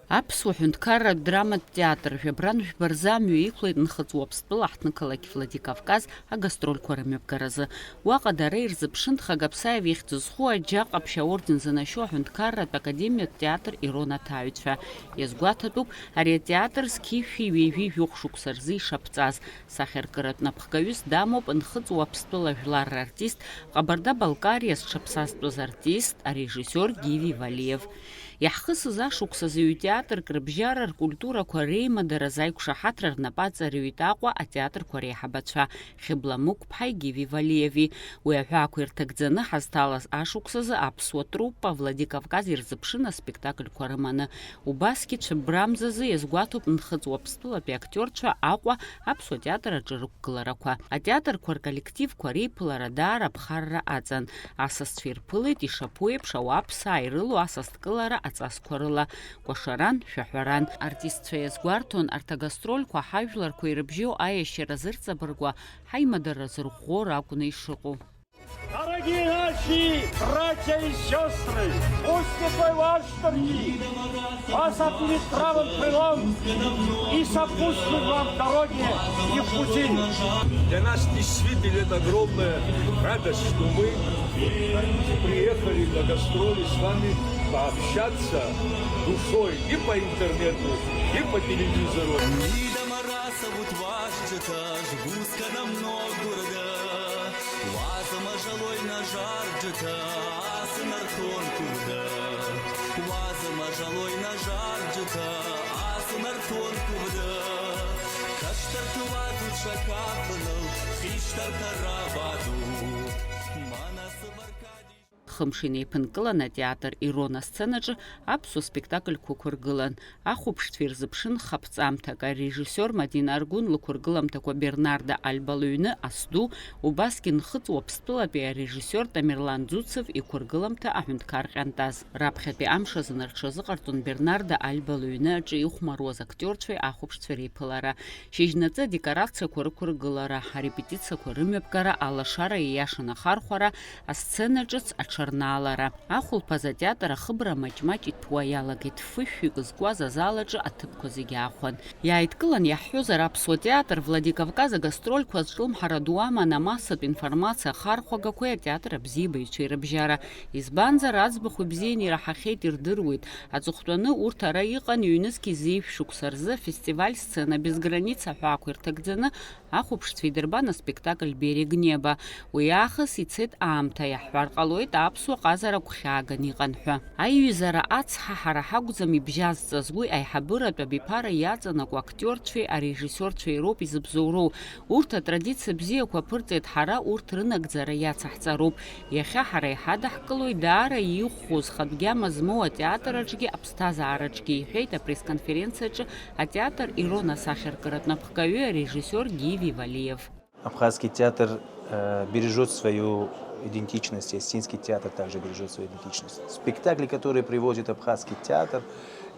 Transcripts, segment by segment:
Аԥсуа ҳәынҭқарратә драматә театр жәабран жәбарза мҩа иқәлеит Нхыҵуа Аԥстәыла ҳҭнықалақь Владикавказ агастрольқәа рымҩаԥгаразы. Уаҟа дара ирзыԥшын Хагаԥсаев ихьӡ зху аџьа ҟаԥшь аорден занашьо аҳәынҭқарратә академиатә театр Ирон аҭаҩцәа. Иазгәаҭатәуп ари атеатр зқьишәи ҩеижәи жәохә шықәса рзы ишаԥҵаз. Сахьаркыратә напхгаҩыс дамоуп Нхыҵуа Аԥстәыла жәлар рартист, Ҟабарда-Балкариа зҽаԥсазтәыз артист, арежиссиор Гиви Валиев. Иаҳхысыз ашықәсазы ҩ-театрк рыбжьара ркультурақәа реимадараз аиқәшаҳаҭра рнапы аҵарҩит Аҟәа атеатрқәа реиҳабацәа Хьыбла Мықәԥҳаи Гиви Валиеви. Уи аҳәаақәа ирҭагӡаны ҳазҭалаз ашықәсазы аԥсуа труппа Владикавказ ирзыԥшын аспектакльқәа рыманы. Убасгьы цәыббрамзазы иазгәаҭоуп Нхыҵуа Аԥстәылатәи актиорцәа Аҟәа аԥсуа театр аҿы рықәгыларақәа. Атеатрқәа рколлективқәа реиԥылара даара ԥхарра аҵан. Асасцәа ирԥылеит ишаԥу еиԥш ауааԥсаа ирылоу асасдкылара аҵасқәа рыла. Кәашаран, шәаҳәаран. Артистцәа иазгәарҭон арҭ агастрольқәа ҳажәларқәа ирыбжьоу аиашьара зырҵабыргуа ҳаимадара зырӷәӷәо ракәны ишыҟоу. Дорогие наши братья и сестры, пусть Святой ваш вас обнимет правым крылом и сопутствует вам в дороге и в пути. Для нас действительно это огромная радость, что мы приехали на гастроли с вами пообщаться душой и по интернету, и по телевизору. Хымшин еиԥынкылан атеатр Ирон асценаҿы аԥсуа спектакльқәа ықәыргылан. Ахәаԥштәы ирзыԥшын хаԥҵамҭак. Арежиссиор Мадина Аргәын лықәыргыламҭақәа Бернарда Альба лыҩны Асду, убасгьы Нхыҵуа Аԥстәылатәи арежиссиор Тамерлан Ӡуцев иқәыргыламҭа аҳәынҭқар ҟьантаз. Раԥхьатәи амш азы рҽазыҟарҵон Бернарда Альба лыҩны аҿы ихәмаруаз актиорцәеи ахәаԥштәцәа реиԥылара. Шьыжьнаҵы адекорациақәа рықәыргылара, арепетициақәа рымҩаԥгара, алашара ииашан ахархәара, асцена ҿыц аҽарнаалара. Ахәылԥаз атеатр ахыбра маҷ-маҷ иҭәуа иалагеит. Фышәҩык зкуаз азал аҿы аҭыԥқәа зегьы аахәан. Иааидкылан иаҳҳәозар аԥсуа театр Владикавказ агастрольқәа зҿлымҳара ду аман амассатә информациа ахархәагақәеи атеатр абзиабаҩцәеи рыбжьара. Избанзар аӡбахә ибзианы ираҳахьеит ирдыруеит. Аҵыхәтәаны урҭ ара иҟан ҩ-нызқь зеиԥш шықәса рзы афестиваль сцена без границ аҳәаақәа ирҭагӡаны ахәаԥштәцәа идырбан аспектакль Берег неба. Уи аахыс ицеит аамҭа, иаҳҳәар ҟалоит аԥсуа ҟазара гәхьааган иҟан ҳәа. Аиҩызара ацҳа ҳара ҳакәӡам ибжьазҵаз, уи аиҳабыратә абиԥара иаҵанакуа актиорцәеи арежиссиорцәеи роуп изыбзоуроу. Урҭ атрадициа бзиақәа ԥырҵеит, ҳара урҭ рынагӡара иацаҳҵароуп. Иахьа ҳара иҳадаҳкылоит даара иӷәӷәоз хатәгьама змоу атеатр аҿгьы аԥсҭазаараҿгьы, иҳәеит апресс-конференциаҿы атеатр Ирон асахьаркыратә напхгаҩы арежиссиор Гиви Валиев. Абхазский театр бережет свою идентичность, и осетинский театр также бережет свою идентичность. Спектакли, которые приводит Абхазский театр,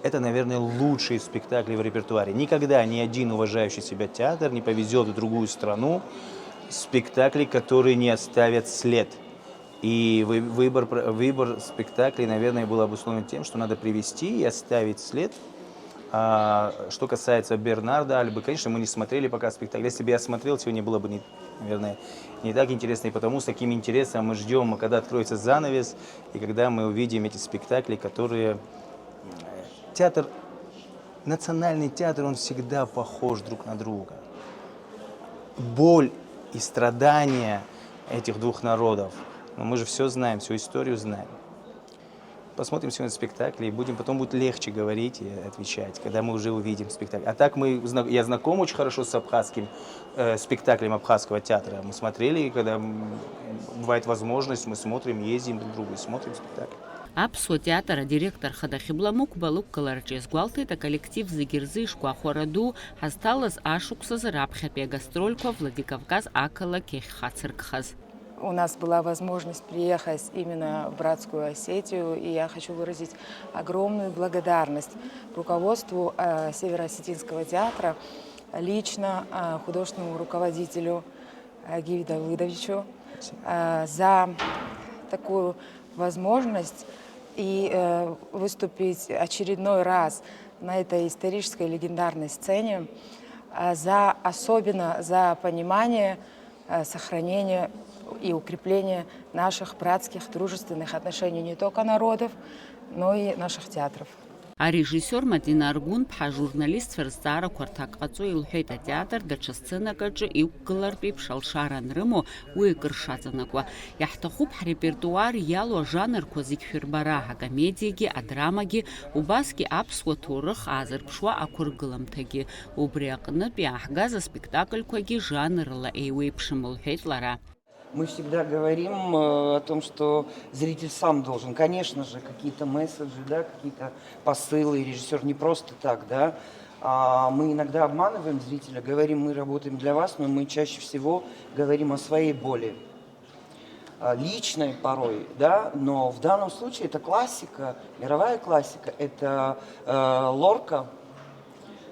это, наверное, лучшие спектакли в репертуаре. Никогда ни один уважающий себя театр не повезет в другую страну спектакли, которые не оставят след. И выбор спектаклей, наверное, был обусловлен тем, что надо привести и оставить след. Что касается Бернарда Альбы, конечно, мы не смотрели пока спектакль. Если бы я смотрел, сегодня было бы, наверное, не так интересно. И потому с таким интересом мы ждем, когда откроется занавес, и когда мы увидим эти спектакли, которые... Театр, национальный театр, он всегда похож друг на друга. Боль и страдания этих двух народов. Но мы же все знаем, всю историю знаем. Посмотрим сегодня спектакль, и потом будет легче говорить и отвечать, когда мы уже увидим спектакль. А так я знаком очень хорошо с абхазским спектаклем Абхазского театра. Мы смотрели, когда бывает возможность, мы смотрим, ездим друг к другу и смотрим спектакль. Аԥсуа театр адиректор хада Хьыбла Мықәба лықәгылараҿы иазгәалҭеит аколлектив зегьы рзы ишгәахәара ду ҳазҭалаз ашықәсазы раԥхьатәи агастрольқәа Владикавказ ақалақь иахьхацыркхаз. У нас была возможность приехать именно в Братскую Осетию, и я хочу выразить огромную благодарность руководству Северо-Осетинского театра, лично художественному руководителю Гиви Давыдовичу за такую возможность и выступить очередной раз на этой исторической легендарной сцене, особенно за понимание, сохранение и укрепление наших братских дружественных отношений не только народов, но и наших театров. А режиссер Мадина Аргун пха журналист ферзара квартакацу илхейта театр даҽа сценакаҿы иқәгылартә еиԥш алшара анрымоу уи акыр шаҵанакуа. Иаҳҭахуп ҳрепертуар иалоу ажанрқәа зегь шәырбара, акомедиагьы, адрамагьы, убасгьы аԥсуа ҭоурых аазырԥшуа ақәыргыламҭагьы. Убри аҟнытә иааҳгаз аспектакльқәагьы жанрла еиуеиԥшым, лҳәеит лара. Мы всегда говорим о том, что зритель сам должен, конечно же, какие-то месседжи, да, какие-то посылы, режиссер не просто так, да. Мы иногда обманываем зрителя, говорим, мы работаем для вас, но мы чаще всего говорим о своей боли, личной порой, да, но в данном случае это классика, мировая классика, это Лорка,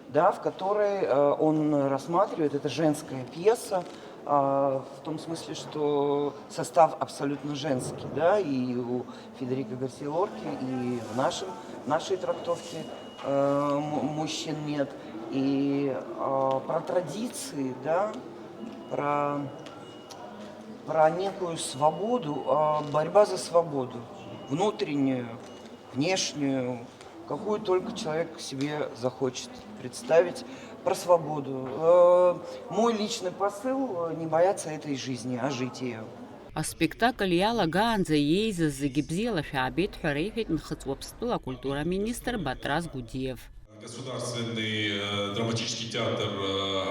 да, в которой он рассматривает, это женская пьеса, в том смысле, что состав абсолютно женский, да, и у Федерико Гарсия Лорки, и в нашей трактовке мужчин нет, и про традиции, да, про некую свободу, борьба за свободу, внутреннюю, внешнюю, какую только человек себе захочет представить, про свободу. Мой личный посыл – не бояться этой жизни, а жить ее. Аспектакль иалагаанӡа иеизаз зегьы бзиала шәаабеит ҳәа реиҳәеит Нхыҵ-Уаԥстәыла акультураминистр Батрас Гудиев. Государственный драматический театр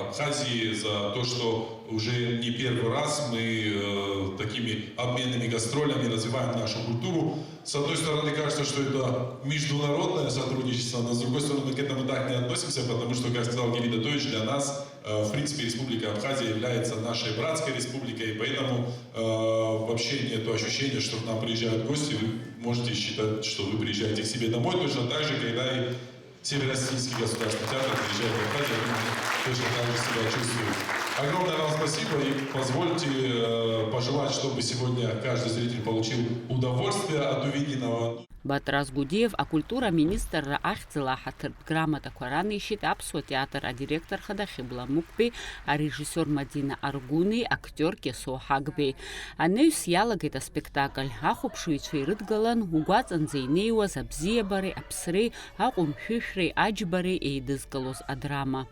Абхазии за то, что уже не первый раз мы такими обменными гастролями развиваем нашу культуру. С одной стороны, кажется, что это международное сотрудничество, но с другой стороны, мы к этому так не относимся, потому что, как сказал Гиви Датович, для нас, в принципе, Республика Абхазия является нашей братской республикой, и поэтому вообще нет ощущения, что к нам приезжают гости, вы можете считать, что вы приезжаете к себе домой, точно так же, когда и Северо-Осетинский государственный театр приезжает в Абхазию, точно так же себя чувствует. Огромное вам спасибо и позвольте пожелать, чтобы сегодня каждый зритель получил удовольствие от увиденного. Батрас Гудиев акультураминистрра ахьӡала ҳаҭыртә грамотақәа ранишьит аԥсуа театр адиректорха Хибла Мукбеи, арежиссер Мадина Аргуни, актер Кесо Ҳагбеи. Анаҩс иалагеит аспектакль. Ахәаԥшыҩцәа ирыдгалан угәаҵанӡа инеиуаз абзиабареи, аԥсреи, аҟәымшәышәреи, аџьбареи еидызгалоз адрама.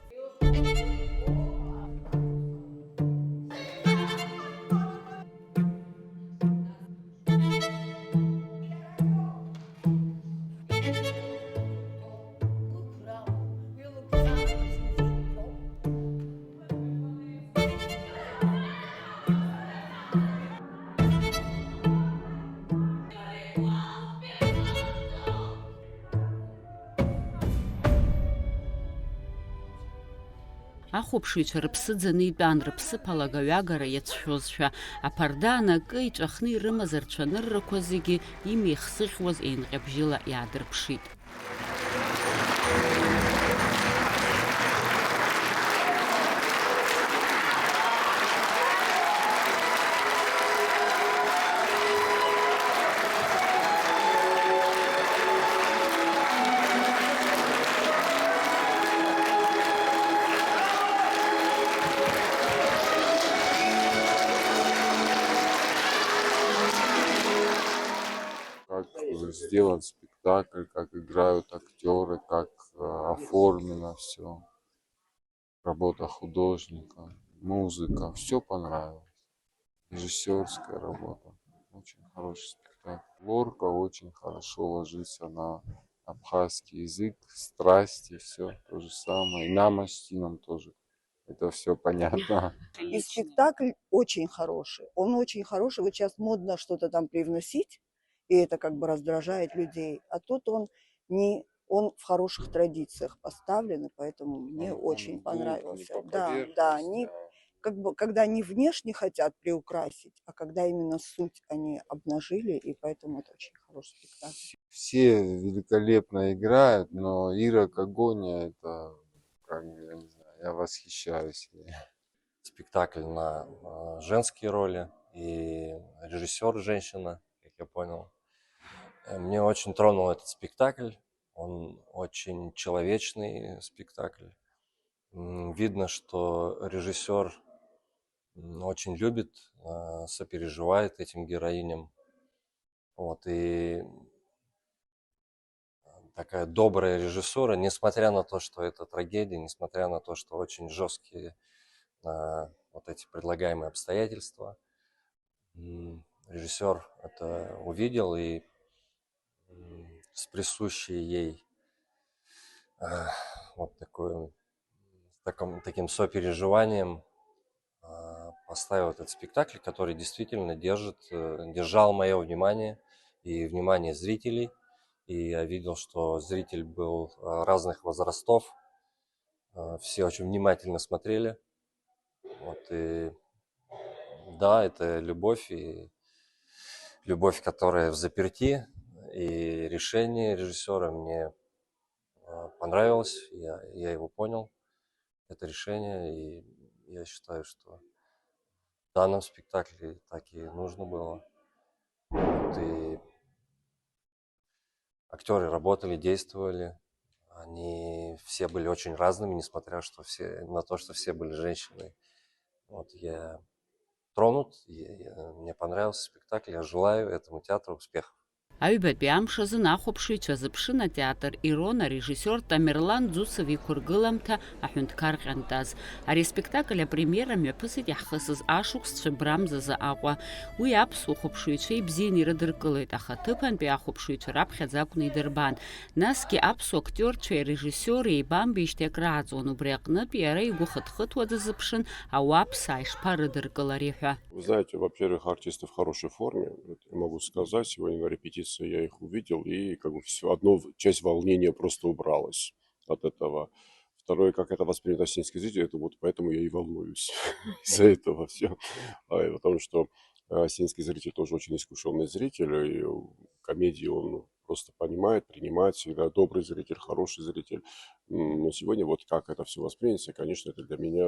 Ахәаԥшыҩцәа рыԥсы ӡаны итәан, рыԥсыԥалага ҩагара иацәшәозшәа, аԥарда анакы иҵәахны ирымаз рцәаныррақәа зегьы имеихсыӷьуаз еинҟьабжьыла иаадырԥшит. Сделан спектакль, как играют актеры, как оформлено все, работа художника, музыка, все понравилось. Режиссерская работа, очень хороший спектакль. Лорка очень хорошо ложится на абхазский язык, страсти, все то же самое. И нам, Астинам тоже. Это все понятно. И спектакль очень хороший. Он очень хороший. Вот сейчас модно что-то там привносить, и это как бы раздражает людей. А тут он в хороших традициях поставлен, и поэтому мне очень понравился. Да, они как бы, когда не внешне хотят приукрасить, а когда именно суть они обнажили, и поэтому это очень хороший спектакль. Все великолепно играют, но Ира Когония, это, как, я не знаю, я восхищаюсь. Спектакль на женские роли, и режиссер женщина, как я понял. Мне очень тронул этот спектакль. Он очень человечный спектакль. Видно, что режиссер очень любит, сопереживает этим героиням. Вот, и такая добрая режиссура, несмотря на то, что это трагедия, несмотря на то, что очень жесткие вот эти предлагаемые обстоятельства. Режиссер это увидел и с присущей ей вот таким сопереживанием поставил этот спектакль, который действительно держал мое внимание и внимание зрителей. И я видел, что зритель был разных возрастов, все очень внимательно смотрели. Вот, и да, это любовь, и любовь, которая взаперти, и решение режиссера мне понравилось, я его понял, это решение, и я считаю, что в данном спектакле так и нужно было. Вот, и актеры работали, действовали, они все были очень разными, несмотря на то, что все были женщины. Вот, я тронут, мне понравился спектакль, я желаю этому театру успехов. Аҩбатәи амшазы нахәаԥшыҩцәа зыԥшын атеатр Ирона режиссер Тамерлан Ӡуцев иқәыргыламҭа аҳәынҭқар ҟьантаз. Ари аспектакль апремиера мҩаԥысит иаҳхысыз ашықәсцәа брамзазы Аҟәа. Уи аԥсуа хәаԥшыҩцәа ибзианы ирыдыркылеит, аха аҭыԥантәи ахәаԥшыҩцәа раԥхьаӡа акәны идырбан. Насгьы аԥсуа актиорцәеи арежиссиори еибамбеижьҭеи акрааҵуан, убри аҟнытә иара игәы хыҭхыҭуа дазыԥшын ауааԥсаа ишԥарыдыркылари ҳәа. Вы знаете, во-первых, артисты в хорошей форме, это я могу сказать. Сегодня на репетиции я их увидел, и как бы одна часть волнения просто убралась от этого. Второе, как это воспринято осетинский зритель, это вот поэтому я и волнуюсь из-за этого все. Потому что осетинский зритель тоже очень искушенный зритель, и комедии он просто понимает, принимает, всегда добрый зритель, хороший зритель. Но сегодня вот как это все воспринято, конечно, это для меня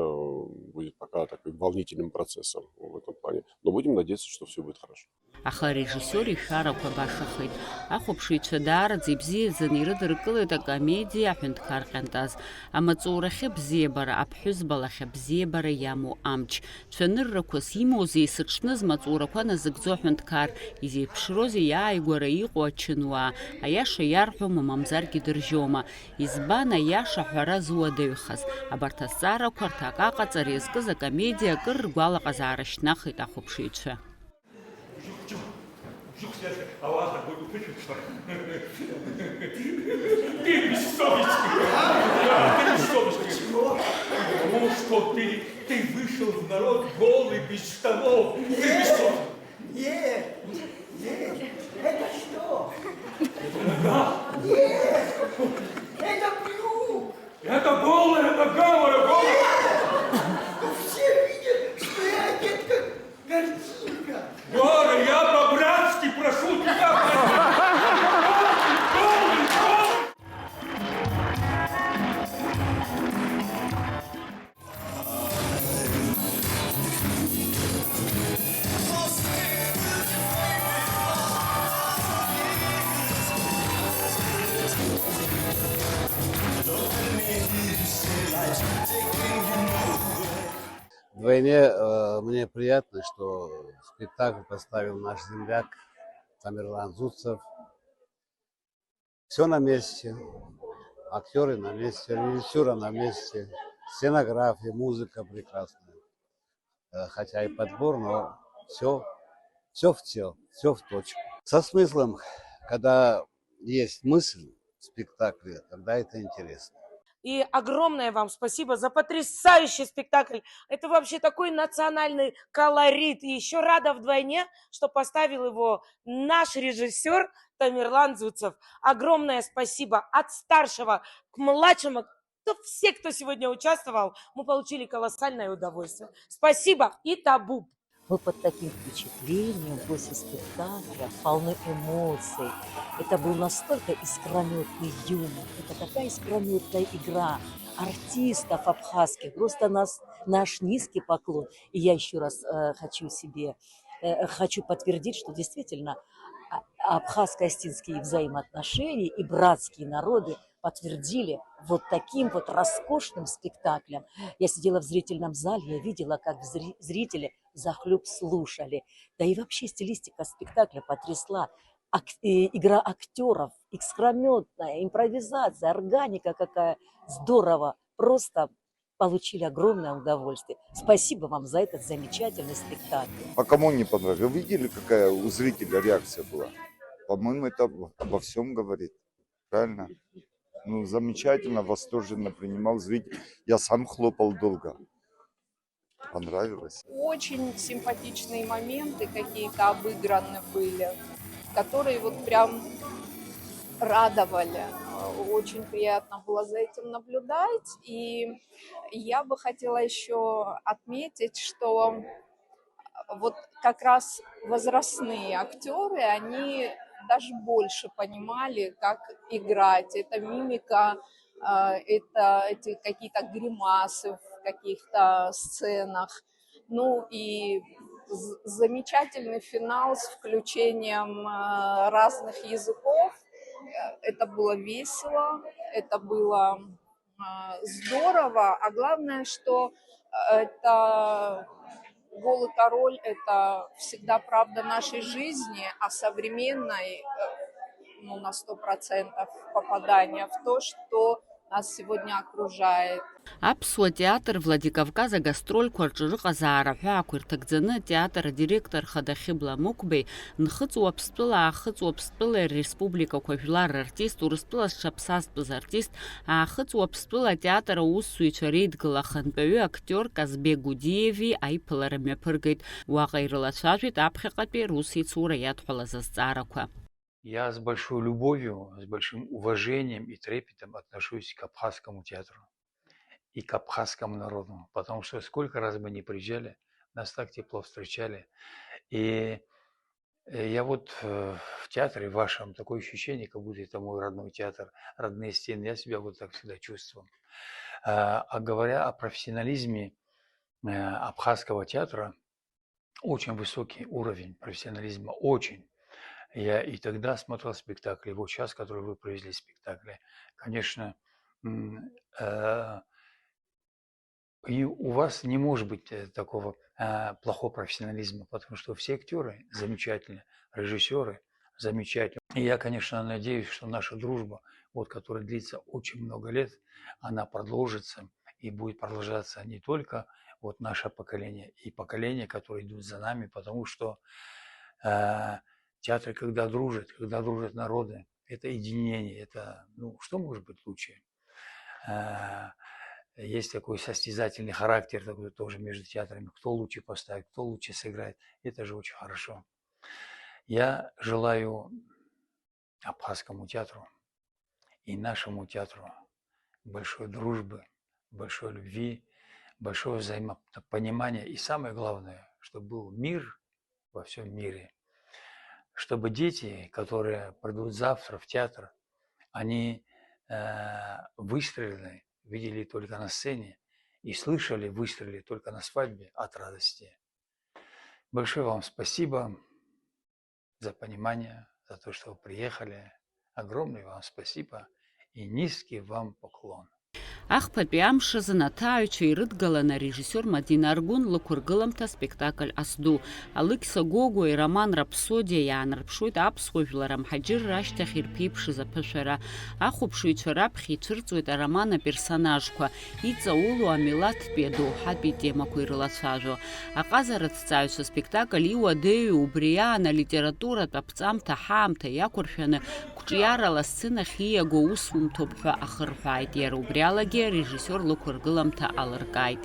будет пока таким волнительным процессом в этом плане. Но будем надеяться, что все будет хорошо. Аха арежиссер ишарақәа башахеит. Ахәаԥшыҩцәа даараӡа ибзиаӡаны ирыдыркылеит акомедиа аҳәынҭқар ҟьантаз. Амаҵурахьы абзиабара, аԥҳәызба лахь абзиабара иамоу амч. Цәаныррақәас имоузеи сыҽныз маҵурақәа назыгӡо аҳәынҭқар, изеиԥшроузеи иааигәара иҟоу ачынуаа, аиаша иарҳәома, мамзаргьы дыржьома. Избан аиаша ҳәара зуадаҩхаз. Абарҭ азҵаарақәа рҭак аҟаҵара иазкыз акомедиа акыр ргәалаҟазаара шьҭнахит ахәаԥшыҩцәа. А ладно, буду выключен. Ты бессовестный! Ты бессовестный! Ну что, ты вышел в народ голый, без штанов! Ты бессовестный! Нет! Это что? Это нога! Нет! Это брюк! Это голая нога, моя голая! Ну все видят, что я одет как картинка! Гора, я по-братски прошу тебя! Вдвойне мне приятно, что спектакль поставил наш земляк Тамерлан Ӡуцев. Все на месте, актеры на месте, режиссура на месте, сценография, музыка прекрасная. Хотя и подбор, но все в точку. Со смыслом, когда есть мысль в спектакле, тогда это интересно. И огромное вам спасибо за потрясающий спектакль. Это вообще такой национальный колорит. И еще рада вдвойне, что поставил его наш режиссер Тамерлан Ӡуцев. Огромное спасибо от старшего к младшему. Все, кто сегодня участвовал, мы получили колоссальное удовольствие. Спасибо и табу. Мы под таким впечатлением после спектакля, полны эмоций. Это был настолько искрометный юмор, это такая искрометная игра артистов абхазских. Просто наш низкий поклон. И я еще раз хочу подтвердить, что действительно абхазско-осетинские взаимоотношения и братские народы подтвердили вот таким вот роскошным спектаклем. Я сидела в зрительном зале, я видела, как зрители захлеб слушали. Да и вообще стилистика спектакля потрясла. Игра актеров, искрометная, импровизация, органика какая. Здорово. Просто получили огромное удовольствие. Спасибо вам за этот замечательный спектакль. А кому не понравилось? Вы видели, какая у зрителя реакция была? По-моему, это обо всем говорит. Правильно? Ну, замечательно, восторженно принимал зритель. Я сам хлопал долго. Понравилось. Очень симпатичные моменты какие-то обыграны были, которые вот прям радовали. Очень приятно было за этим наблюдать. И я бы хотела еще отметить, что вот как раз возрастные актеры, они даже больше понимали, как играть. Это мимика, это эти какие-то гримасы в каких-то сценах. Ну и замечательный финал с включением разных языков. Это было весело, это было здорово, а главное, что это «Голый король» — это всегда правда нашей жизни, а современной, ну, на 100% попадания в то, что нас сегодня окружает. Аԥсуа театр Владикавказа гастрольқәа рҿы рыҟазаара ҳәаақәа ирҭагӡаны атеатр адиректор Хада Хибла Мукбеи нхыҵуа Аԥстәыла аахыҵуа Аԥстәыла республикақәа жәлар артист, Урыстәыла зҽаԥсазтәыз артист, аахыҵуа Аԥстәыла атеатр аусзуҩцәа реидгыла ахантәаҩы актиор Казбек Гудиеви аиԥылара мҩаԥыргеит. Уаҟа ирылацәажәеит аԥхьаҟатәи русеицура иадҳәалаз азҵаарақәа. Я с большой любовью, с большим уважением и трепетом отношусь к абхазскому театру и к абхазскому народу, потому что сколько раз мы не приезжали, нас так тепло встречали. И я вот в театре вашем такое ощущение, как будто это мой родной театр, родные стены, я себя вот так всегда чувствую. А говоря о профессионализме абхазского театра, очень высокий уровень профессионализма, очень. Я и тогда смотрел спектакли, и вот сейчас, которые вы привезли спектакли, конечно, и у вас не может быть такого плохого профессионализма, потому что все актеры замечательные, режиссеры замечательные. И я, конечно, надеюсь, что наша дружба, вот, которая длится очень много лет, она продолжится и будет продолжаться не только вот наше поколение, и поколения, которые идут за нами, потому что театры, когда дружат народы, это единение, это, ну, что может быть лучше? Есть такой состязательный характер такой тоже между театрами, кто лучше поставит, кто лучше сыграет, это же очень хорошо. Я желаю абхазскому театру и нашему театру большой дружбы, большой любви, большого взаимопонимания и самое главное, чтобы был мир во всем мире. Чтобы дети, которые придут завтра в театр, они выстрелы видели только на сцене и слышали выстрелы только на свадьбе от радости. Большое вам спасибо за понимание, за то, что вы приехали. Огромное вам спасибо и низкий вам поклон. Ахԥатәи амш азын аҭааҩцәа ирыдгаланы арежиссиор Мадина Аргәын лықәыргыламҭа спектакль Асду. Алықьса Гогәа ироман Раԥсодиа иаанарԥшуеит аԥсуа жәлар амҳаџьырра ашьҭахь ирԥеиԥшыз аԥышәара. Ахәаԥшыҩцәа раԥхьа ицәырҵуеит ароман аперсонажқәа, иҵаулоу амилаҭтәи адоуҳатәи темақәа ирылацәажәо. Аҟазараҭҵааҩцәа спектакль иуадаҩу убри аан алитературатә аԥҵамҭа ҳаамҭа иақәыршәаны қәҿиарала сценахь ииаго усумҭоуп ҳәа ахырҳәааит. Иара убри алагьы арежиссиор лықәыргыламҭа алыркааит.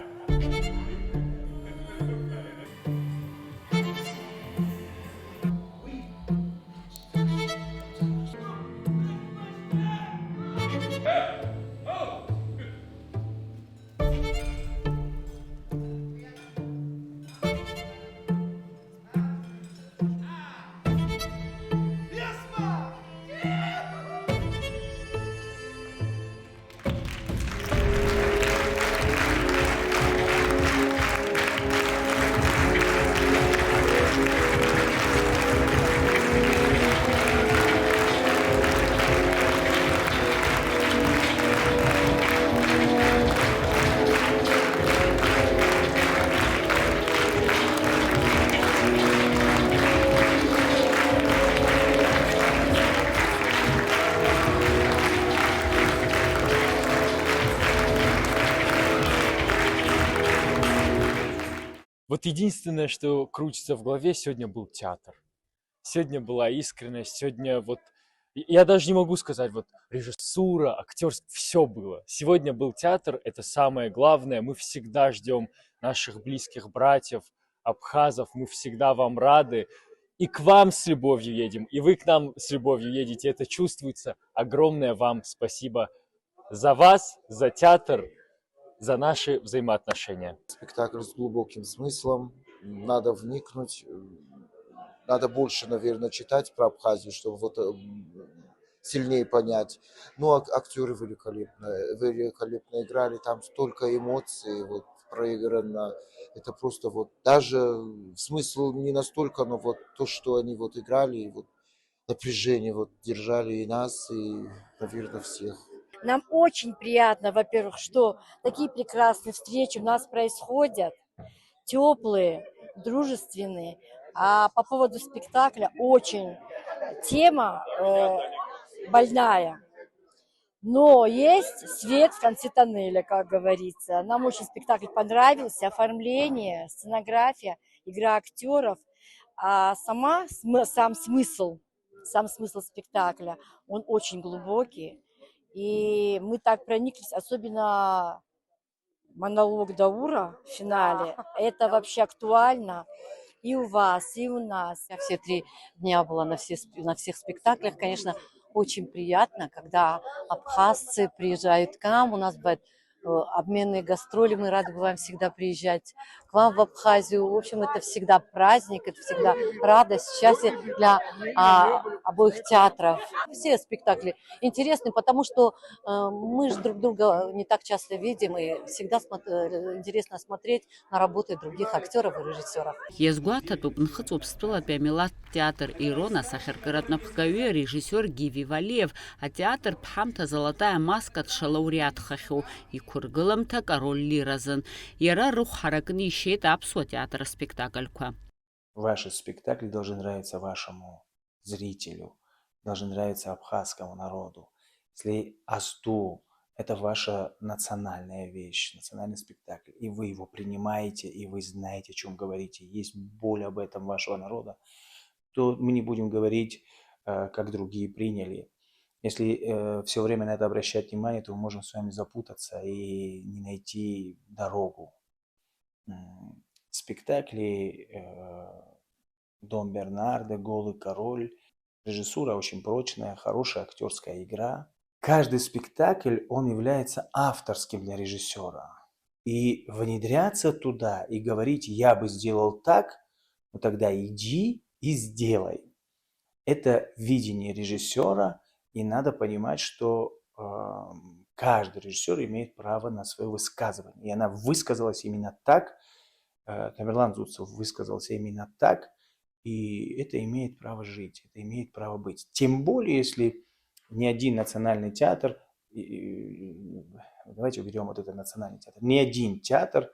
Вот единственное, что крутится в голове, сегодня был театр. Сегодня была искренность, сегодня вот... Я даже не могу сказать, вот режиссура, актерство, все было. Сегодня был театр, это самое главное. Мы всегда ждем наших близких братьев, абхазов, мы всегда вам рады. И к вам с любовью едем, и вы к нам с любовью едете. Это чувствуется. Огромное вам спасибо за вас, за театр, за наши взаимоотношения. Спектакль с глубоким смыслом, надо вникнуть, надо больше, наверное, читать про Абхазию, чтобы вот сильнее понять. Ну, актеры великолепно играли, там столько эмоций вот проиграно. Это просто вот даже смысл не настолько, но вот то, что они вот играли, и вот напряжение вот держали и нас, и, наверное, всех. Нам очень приятно, во-первых, что такие прекрасные встречи у нас происходят, теплые, дружественные. А по поводу спектакля очень тема больная. Но есть свет в конце тоннеля, как говорится. Нам очень спектакль понравился, оформление, сценография, игра актеров, а сам смысл спектакля, он очень глубокий. И мы так прониклись, особенно монолог Даура в финале. Это вообще актуально и у вас, и у нас. Я все 3 дня была на всех спектаклях. Конечно, очень приятно, когда абхазцы приезжают к нам. У нас бывают обменные гастроли. Мы рады бываем всегда приезжать к вам в Абхазию. В общем, это всегда праздник, это всегда радость, счастье для обоих театров. Все спектакли интересны, потому что мы же друг друга не так часто видим, и всегда интересно смотреть на работы других актеров и режиссеров. Езгуататуп нхыцупстыла Пямилат театр Ирона Сахаркаратна Пхкаве режиссер Гиви Валеев, а театр Пхамта Золотая маска лауреат Хахю и Кургыламта король Лиразен. Яра рух харакни ищет апсуа театра спектаклька. Ваши спектакли должны нравиться вашему зрителю, должны нравиться абхазскому народу. Если Азду – это ваша национальная вещь, национальный спектакль, и вы его принимаете, и вы знаете, о чем говорите, есть боль об этом вашего народа, то мы не будем говорить, как другие приняли. Если все время на это обращать внимание, то мы можем с вами запутаться и не найти дорогу. Спектакли «Дон Бернардо», «Голый король», режиссура очень прочная, хорошая актерская игра. Каждый спектакль, он является авторским для режиссера. И внедряться туда и говорить «я бы сделал так», ну тогда иди и сделай. Это видение режиссера, и надо понимать, что каждый режиссер имеет право на свое высказывание. И она высказалась именно так, Тамерлан Зуцев высказался именно так, и это имеет право жить, это имеет право быть. Тем более, если ни один национальный театр, давайте уберем вот этот национальный театр, ни один театр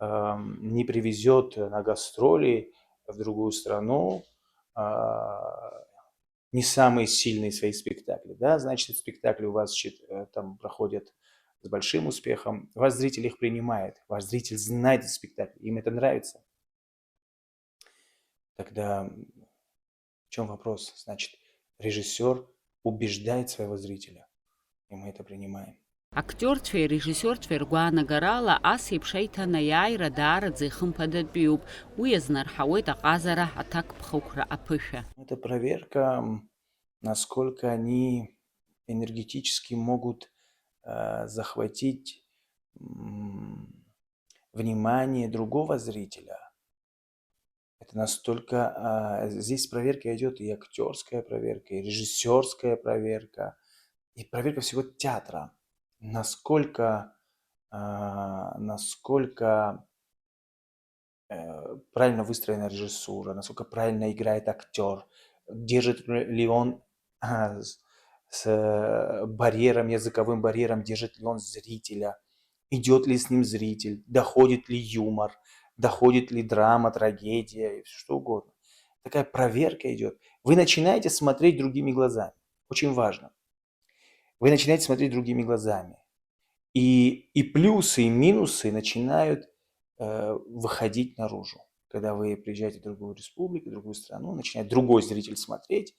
не привезет на гастроли в другую страну не самые сильные свои спектакли. Да? Значит, спектакли у вас там проходят с большим успехом, ваш зритель их принимает, ваш зритель знает этот спектакль, им это нравится. Тогда в чем вопрос? Значит, режиссер убеждает своего зрителя, и мы это принимаем. Актер твой, режиссер твой, Гуана Гарала, Асип Шейтана Яйра Дара Дзихампадат Биуб, Уезнар Хауэта Газара Атак Пхаукра Апыша. Это проверка, насколько они энергетически могут захватить внимание другого зрителя. Это настолько... Здесь проверка идет и актерская проверка, и режиссерская проверка, и проверка всего театра. Насколько правильно выстроена режиссура, насколько правильно играет актер, держит ли он с барьером, языковым барьером, держит ли он зрителя, идет ли с ним зритель, доходит ли юмор, доходит ли драма, трагедия, что угодно. Такая проверка идет. Вы начинаете смотреть другими глазами. Очень важно. Вы начинаете смотреть другими глазами. И плюсы, и минусы начинают выходить наружу. Когда вы приезжаете в другую республику, в другую страну, начинает другой зритель смотреть,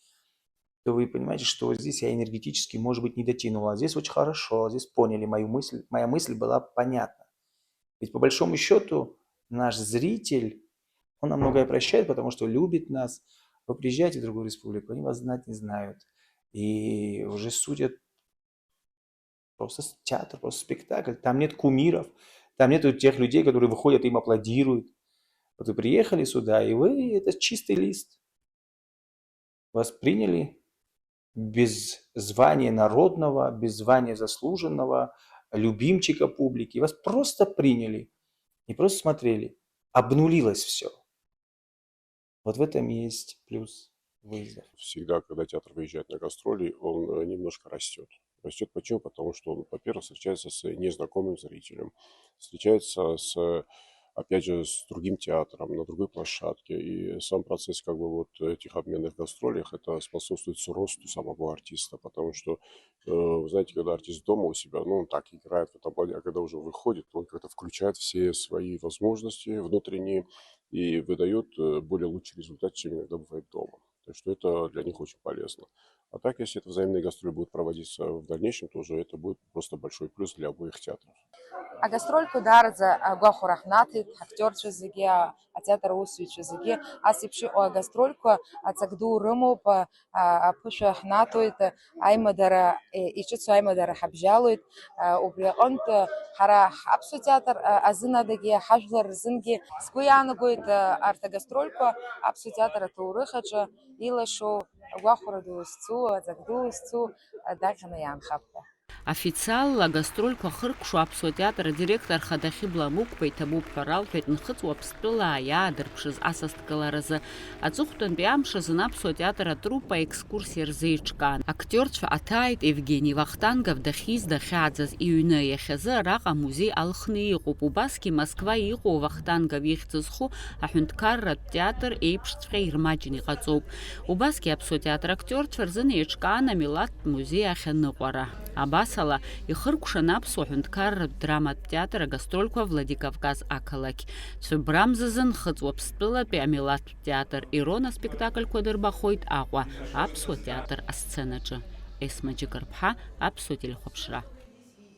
то вы понимаете, что здесь я энергетически, может быть, не дотянул, а здесь очень хорошо, здесь поняли мою мысль, моя мысль была понятна. Ведь по большому счету наш зритель, он нам многое прощает, потому что любит нас. Вы приезжаете в другую республику, они вас знать не знают. И уже судят просто театр, просто спектакль. Там нет кумиров, там нет тех людей, которые выходят, им аплодируют. Вот вы приехали сюда, и вы, это чистый лист. Вас приняли без звания народного, без звания заслуженного, любимчика публики. Вас просто приняли и просто смотрели. Обнулилось все. Вот в этом есть плюс выезда. Всегда, когда театр выезжает на гастроли, он немножко растет. Растет почему? Потому что он, во-первых, встречается с незнакомым зрителем, встречается с, опять же, с другим театром, на другой площадке. И сам процесс как бы вот этих обменных гастролях, это способствует росту самого артиста. Потому что, вы знаете, когда артист дома у себя, ну, он так играет в этом плане, а когда уже выходит, он как-то включает все свои возможности внутренние и выдает более лучший результат, чем иногда бывает дома. Так что это для них очень полезно. А так, если это взаимные гастроли будут проводиться в дальнейшем, то уже это будет просто большой плюс для обоих театров. А гастрольку дарза гуахурахнаты, актерча зиги, а театр усвича зиги, а сипши о гастрольку, а цагду рыму по пушахнатует, аймадара и чицу аймадара хабжалует, убрионт хара хапсу театр, азынадаги, хажлар зинги, скуянагует арта гастрольку, апсу театра таурыхача, илашу гуахураду сцу, цагду сцу, дахана янхапта. Официалла гастролька хыркшу аԥсуа театр директор Хадахи Бламукба иҭабуп ҳәа ралҳәеит Нхыҵуа Аԥстәыла иаадырԥшыз асасдкыларазы. Аҵыхәтәантәи амш азын аԥсуа театр атруппа аекскурсиа рзеиҿкаан. Актерцәа аҭааит Евгений Вахтангов дахьиз дахьааӡаз иҩны, иахьазы араҟа амузеи алхны иҟоуп. Убасгьы Москва иҟоу Вахтангов ихьӡ зху аҳәынҭқарратә театр еиԥшҵәҟьа ирмаҷны иҟаҵоуп. Убасгьы аԥсуа театр актерцәа рзын еиҿкаан амилаҭтә музеи ахьаныҟәара. Абасала ихыркәшан аԥсуа ҳәынҭқарратә драматә театр агастрольқәа Владикавказ ақалақь. Цәыббра мзазы Нхыҵуа Аԥстәылатәи амилаҭтә театр Ирона спектакльқәа дырбахоит Аҟәа аԥсуа театр асценаҿы. Есма Џьыкырԥҳа, аԥсуа телехәаԥшра.